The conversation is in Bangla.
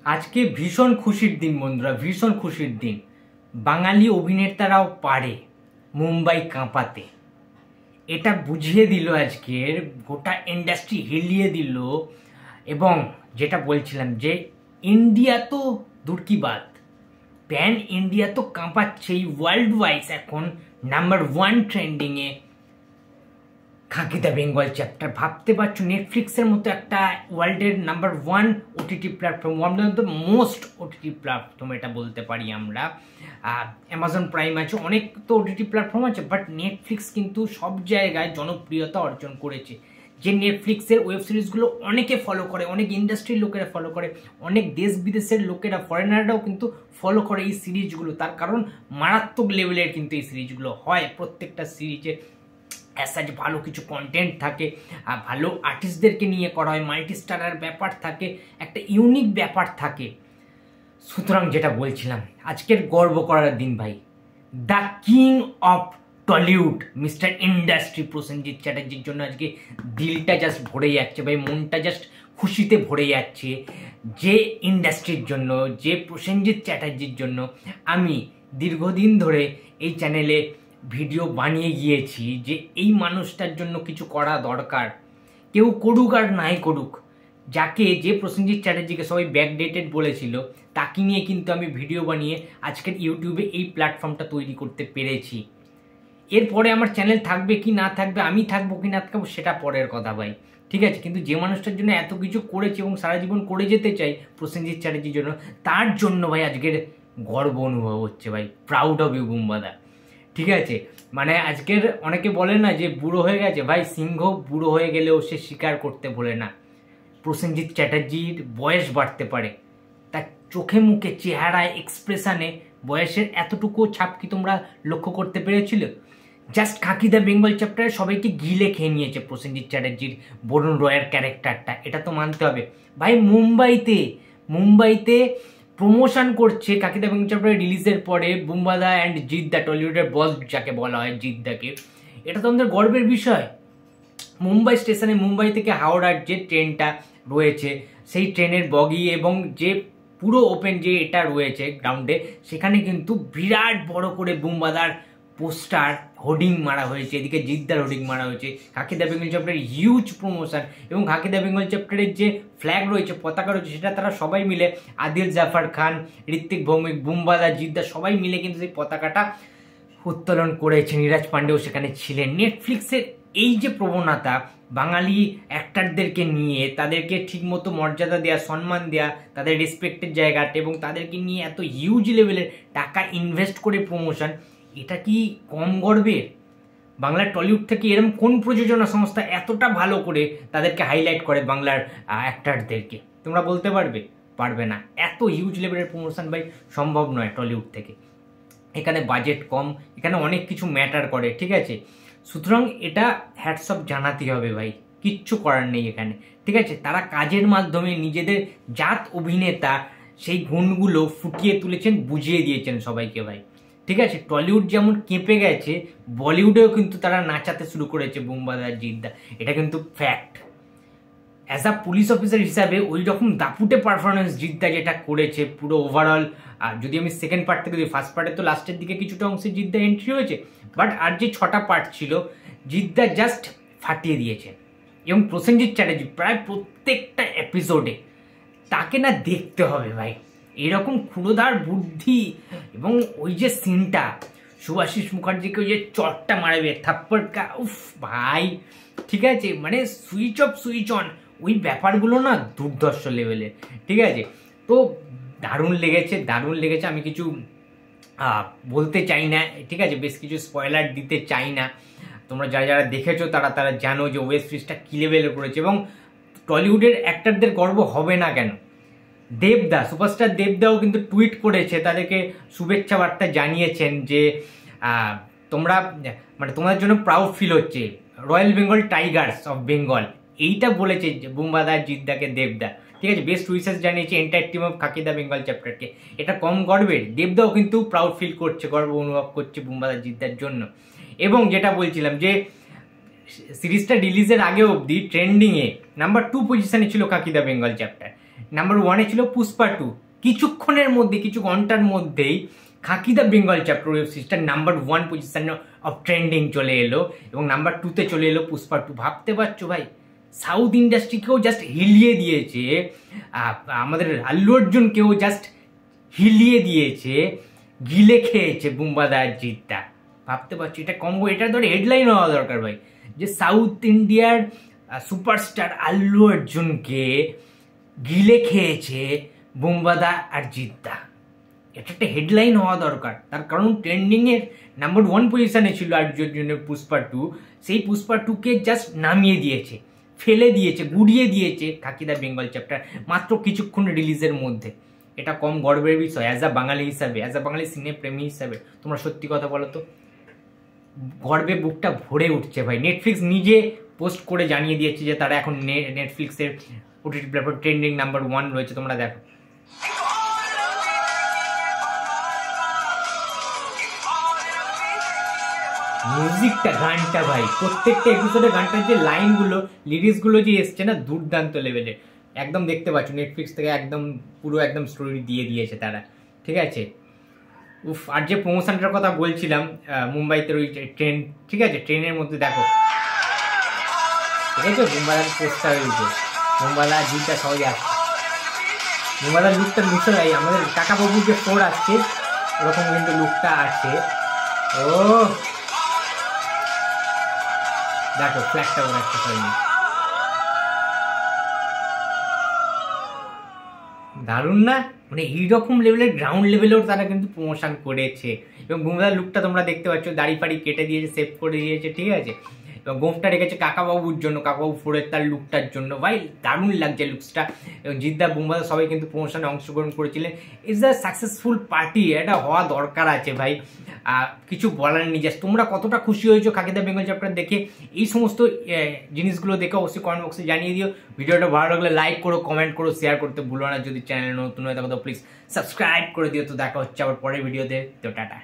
আজকে ভীষণ খুশির দিন বন্ধুরা, ভীষণ খুশির দিন। বাঙালি অভিনেতারাও পারে মুম্বাই কাঁপাতে, এটা বুঝিয়ে দিল আজকের গোটা ইন্ডাস্ট্রি, হিলিয়ে দিল। এবং যেটা বলছিলাম যে ইন্ডিয়া তো দূর কি বাত, প্যান ইন্ডিয়া তো কাঁপাচ্ছেই। ওয়ার্ল্ড ওয়াইজ এখন নাম্বার 1 ট্রেন্ডিংয়ে খাকি দ্য বেঙ্গল চ্যাপ্টার। ভাবতে পারছো নেটফ্লিক্সের মতো একটা ওয়ার্ল্ডের number 1 OTT platform, one of the most OTT platform এটা বলতে পারি আমরা। অ্যামাজন প্রাইম আছে, অনেক তো ওটিটি প্ল্যাটফর্ম আছে, বাট নেটফ্লিক্স কিন্তু সব জায়গায় জনপ্রিয়তা অর্জন করেছে। যে নেটফ্লিক্সের ওয়েব সিরিজগুলো অনেকে ফলো করে, অনেক ইন্ডাস্ট্রির লোকেরা ফলো করে, অনেক দেশ বিদেশের লোকেরা, ফরেনাররাও কিন্তু ফলো করে এই সিরিজগুলো। তার কারণ মারাত্মক লেভেলের কিন্তু এই সিরিজগুলো হয়। প্রত্যেকটা সিরিজে অ্যাজ ভালো কিছু কন্টেন্ট থাকে, ভালো আর্টিস্টদেরকে নিয়ে করা হয়, মাল্টি স্টারার ব্যাপার থাকে, একটা ইউনিক ব্যাপার থাকে। সুতরাং যেটা বলছিলাম, আজকের গর্ব করার দিন ভাই। The king of Tollywood mister industry Prosenjit চ্যাটার্জির জন্য আজকে দিলটা জাস্ট ভরে যাচ্ছে ভাই, মনটা জাস্ট খুশিতে ভরে যাচ্ছে। যে ইন্ডাস্ট্রির জন্য, যে প্রসেনজিৎ চ্যাটার্জির জন্য আমি দীর্ঘদিন ধরে এই চ্যানেলে ভিডিও বানিয়ে গিয়েছি, যে এই মানুষটার জন্য কিছু করা দরকার। কেউ করুক আর নাই করুক, যে প্রসেনজিৎ চ্যাটার্জিকে সবাই ব্যাকডেটেড বলেছিল, তাকে নিয়ে কিন্তু আমি ভিডিও বানিয়ে আজকের ইউটিউবে এই প্ল্যাটফর্মটা তৈরি করতে পেরেছি। এরপরে আমার চ্যানেল থাকবে কি না থাকবে, আমি থাকবো কি না থাকবো, সেটা পরের কথা ভাই, ঠিক আছে। কিন্তু যে মানুষটার জন্য এত কিছু করেছে এবং সারা জীবন করে যেতে চাই প্রসেনজিৎ চ্যাটার্জির জন্য, তার জন্য ভাই আজকের গর্ব অনুভব হচ্ছে ভাই। প্রাউড অফ ইউ বুম্বাদা, ঠিক আছে। মানে আজকের অনেকে বলে না যে বুড়ো হয়ে গেছে, ভাই সিংহ বুড়ো হয়ে গেলেও সে স্বীকার করতে বলে না। প্রসেনজিৎ চ্যাটার্জির বয়স বাড়তে পারে, তার চোখে মুখে চেহারায় এক্সপ্রেশনে বয়সের এতটুকু ছাপ কি তোমরা লক্ষ্য করতে পেরেছিল? জাস্ট খাকি দ্য বেঙ্গল চ্যাপ্টারে সবাইকে গিলে খেয়ে নিয়েছে প্রসেনজিৎ চ্যাটার্জির বরুণ রয়ের ক্যারেক্টারটা, এটা তো মানতে হবে ভাই। মুম্বাইতে প্রমোশন করছে খাকি দ্য বেঙ্গল চ্যাপ্টার রিলিজের পরে বুম্বাদা অ্যান্ড জিদ্দা, টলিউডের বস যাকে বলা হয় জিদ্দাকে। এটা তো আমাদের গর্বের বিষয়। মুম্বাই স্টেশনে, মুম্বাই থেকে হাওড়ার যে ট্রেনটা রয়েছে, সেই ট্রেনের বগি এবং যে পুরো ওপেন যে এটা রয়েছে গ্রাউন্ডে, সেখানে কিন্তু বিরাট বড় করে বুম্বাদার পোস্টার হোর্ডিং মারা হয়েছে, এদিকে জিদ্দার হোর্ডিং মারা হয়েছে। খাকি দ্য বেঙ্গল চ্যাপ্টারের হিউজ প্রমোশন, এবং খাকি দ্য বেঙ্গল চ্যাপ্টারের যে ফ্ল্যাগ রয়েছে, পতাকা রয়েছে, সেটা তারা সবাই মিলে, আদিল জাফর খান, ঋত্বিক ভৌমিক, বুম্বাদা, জিদ্দা সবাই মিলে কিন্তু সেই পতাকাটা উত্তোলন করেছে। নীরাজ পান্ডেও সেখানে ছিলেন। নেটফ্লিক্সের এই যে প্রবণতা, বাঙালি অ্যাক্টারদেরকে নিয়ে তাদেরকে ঠিকমতো মর্যাদা দেওয়া, সম্মান দেওয়া, তাদের রেসপেক্টের জায়গাটা, এবং তাদেরকে নিয়ে এত হিউজ লেভেলের টাকা ইনভেস্ট করে প্রমোশন, এটা কি কম গর্বের? বাংলার টলিউড থেকে এরকম কোন প্রযোজনা সংস্থা এতটা ভালো করে তাদেরকে হাইলাইট করে বাংলার অ্যাক্টারদেরকে? তোমরা বলতে পারবে না। এত হিউজ লেভেলের প্রমোশন ভাই সম্ভব নয় টলিউড থেকে। এখানে বাজেট কম, এখানে অনেক কিছু ম্যাটার করে, ঠিক আছে। সুতরাং এটা হ্যাটস অফ জানাতে হবে ভাই, কিচ্ছু করার নেই এখানে, ঠিক আছে। তারা কাজের মাধ্যমে নিজেদের জাত অভিনেতা সেই গুণগুলো ফুটিয়ে তুলেছেন, বুঝিয়ে দিয়েছেন সবাইকে ভাই, ঠিক আছে। টলিউড যেমন কেঁপে গেছে, বলিউডেও কিন্তু তারা নাচাতে শুরু করেছে বুম্বাদা, জিদ্দা, এটা কিন্তু fact. As a police officer হিসাবে ওই রকম দাপুটে পারফরমেন্স জিদ্দা যেটা করেছে পুরো ওভারঅল, যদি আমি সেকেন্ড পার্ট থেকে, ফার্স্ট পার্টে তো লাস্টের দিকে কিছুটা অংশে জিদ্দা এন্ট্রি হয়েছে, বাট আর যে 6টা পার্ট ছিল, জিদ্দা জাস্ট ফাটিয়ে দিয়েছে। এবং প্রসেনজিৎ চ্যাটার্জি প্রায় প্রত্যেকটা এপিসোডে তাকে না দেখতে হবে ভাই, এরকম ক্ষুরোধার বুদ্ধি। এবং ওই যে সিনটা শুভাশিস মুখার্জিকে ওই যে চটটা মারবে, থাপ্পড় কা, উফ ভাই, ঠিক আছে। মানে সুইচ অফ সুইচ অন, ওই ব্যাপারগুলো না দুর্ধর্ষ লেভেলের, ঠিক আছে। তো দারুণ লেগেছে। আমি কিছু বলতে চাই না, ঠিক আছে, বেশ কিছু স্পয়লার দিতে চাই না। তোমরা যারা দেখেছো তারা জানো যে ওয়েব সিরিজটা কী লেভেলে করেছে। এবং টলিউডের অ্যাক্টারদের গর্ব হবে না কেন? দেবদা, সুপারস্টার দেবদাও কিন্তু টুইট করেছে, তাদেরকে শুভেচ্ছা বার্তা জানিয়েছেন যে তোমাদের জন্য প্রাউড ফিল হচ্ছে, royal Bengal tigers of Bengal, এইটা বলেছে বুম্বাদা, জিদ্দাকে দেবদা, ঠিক আছে। বেস্ট উইসেস জানিয়েছে entire team of Khakee the Bengal চ্যাপ্টারকে। এটা কম গর্বের? দেবদাও কিন্তু প্রাউড ফিল করছে, গর্ব অনুভব করছে বুম্বাদা, জিদ্দার জন্য। এবং যেটা বলছিলাম যে সিরিজটা রিলিজের আগে অবধি ট্রেন্ডিংয়ে নাম্বার 2 পজিশনে ছিল খাকি দ্য বেঙ্গল চ্যাপ্টার। নাম্বার 1-এ ছিল পুষ্পা 2। কিছুক্ষণের মধ্যে, কিছু ঘন্টার মধ্যেই খাকি দ্য বেঙ্গল চ্যাপ্টার ওয়েব সিরিজটা নাম্বার 1 পজিশন অফ ট্রেন্ডিং চলে এলো এবং নাম্বার 2-তে চলে এলো পুষ্পা 2। ভাবতে পারছো ভাই, সাউথ ইন্ডাস্ট্রিকেও জাস্ট হিলিয়ে দিয়েছে, আমাদের আল্লু অর্জুনকেও জাস্ট হিলিয়ে দিয়েছে, গিলে খেয়েছে বুম্বাদা আর জিদ্দা। ভাবতে পারছি এটা কম্বো, এটা ধরে হেডলাইন হওয়া দরকার ভাই, যে সাউথ ইন্ডিয়ার সুপারস্টার আল্লু অর্জুনকে গিলে খেয়েছে বুম্বাদা আর জিদ্দা। এটা একটা হেডলাইন হওয়া দরকার, তার কারণ ট্রেন্ডিংয়ের নাম্বার 1 পজিশনে ছিল আল্লু অর্জুনের পুষ্পা 2, সেই পুষ্পা 2কে জাস্ট নামিয়ে দিয়েছে, ফেলে দিয়েছে, গুড়িয়ে দিয়েছে খাকি দ্য বেঙ্গল চ্যাপ্টার মাত্র কিছুক্ষণ রিলিজের মধ্যে। এটা কম গর্বের বিষয় অ্যাজ আ বাঙালি হিসাবে, অ্যাজ আ বাঙালি সিনে প্রেমী হিসাবে? তোমরা সত্যি কথা বলো তো, গর্বে বুকটা ভরে উঠছে ভাই। নেটফ্লিক্স নিজে পোস্ট করে জানিয়ে দিয়েছে যে তারা এখন নেটফ্লিক্সের ওটিটি প্ল্যাটফর্ম ট্রেন্ডিং নাম্বার 1 রয়েছে। তোমরা দেখো, মিউজিকটা, গানটা ভাই, প্রত্যেকটা এপিসোডে গানটার যে লাইনগুলো, লিরিক্সগুলো যে এসছে না, দুর্দান্ত লেভেলের। একদম দেখতে পাচ্ছ নেটফ্লিক্স থেকে একদম পুরো একদম স্টোরি দিয়ে দিয়েছে তারা, ঠিক আছে? উফ, আর যে প্রমোশনটার কথা বলছিলাম মুম্বাইতে ওই ট্রেন, ঠিক আছে, ট্রেনের মধ্যে দেখো, ঠিক আছে, মুম্বাইয়ের পোস্টার হয়েছে, মুম্বাইলা জিটা সবাই আসছে। মুম্বাইলার লুকটা মিশে যায়, আমাদের কাকা বাবুর যে ফোর আসছে ওরকম কিন্তু লুকটা আছে। ও দেখো ফ্ল্যাগটা ওরা একটা হয়নি, দারুণ না? মানে এইরকম লেভেলের গ্রাউন্ড লেভেলেও তারা কিন্তু প্রমোশন করেছে। এবং বুমরার লুকটা তোমরা দেখতে পাচ্ছ, দাড়ি ফাড়ি কেটে দিয়েছে, সেভ করে দিয়েছে, ঠিক আছে, এবং গোফটা রেখেছে কাকাবাবুর জন্য, কাকাবাবু ফোরের তার লুকটার জন্য। ভাই দারুণ লাগছে লুকসটা। এবং জিদ্দা বুমরা সবাই কিন্তু প্রমোশনে অংশগ্রহণ করেছিলেন। ইটস আ সাকসেসফুল পার্টি, এটা হওয়া দরকার আছে ভাই, কিছু বলার নেই। জাস্ট তোমরা কতটা খুশি হয়েছো খাকি দ্য বেঙ্গল চ্যাপ্টার দেখে, এই সমস্ত জিনিসগুলো দেখে অবশ্যই কমেন্ট বক্সে জানিয়ে দিও। ভিডিওটা ভালো লাগলে লাইক করো, কমেন্ট করো, শেয়ার করতে ভুলো না। যদি চ্যানেল নতুন হয়ে থাকো তো প্লিজ সাবস্ক্রাইব করে দিও। তো দেখা হচ্ছে আবার পরের ভিডিওতে। তো টাটা।